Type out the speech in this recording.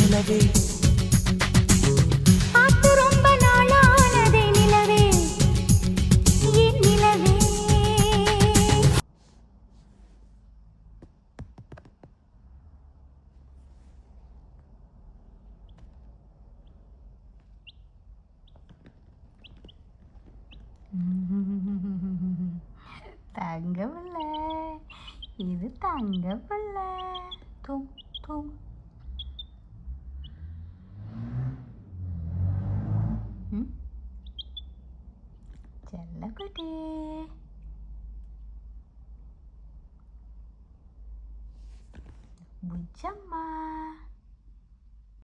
நிலவே பார்த்து ரொம்ப நாளானதே நிலவே, என் நிலவே. தங்கப்பில்ல, இது தங்கப்பில்ல. தூங் தூங். செல்லக்குட்டி, புஜ்ஜம்மா.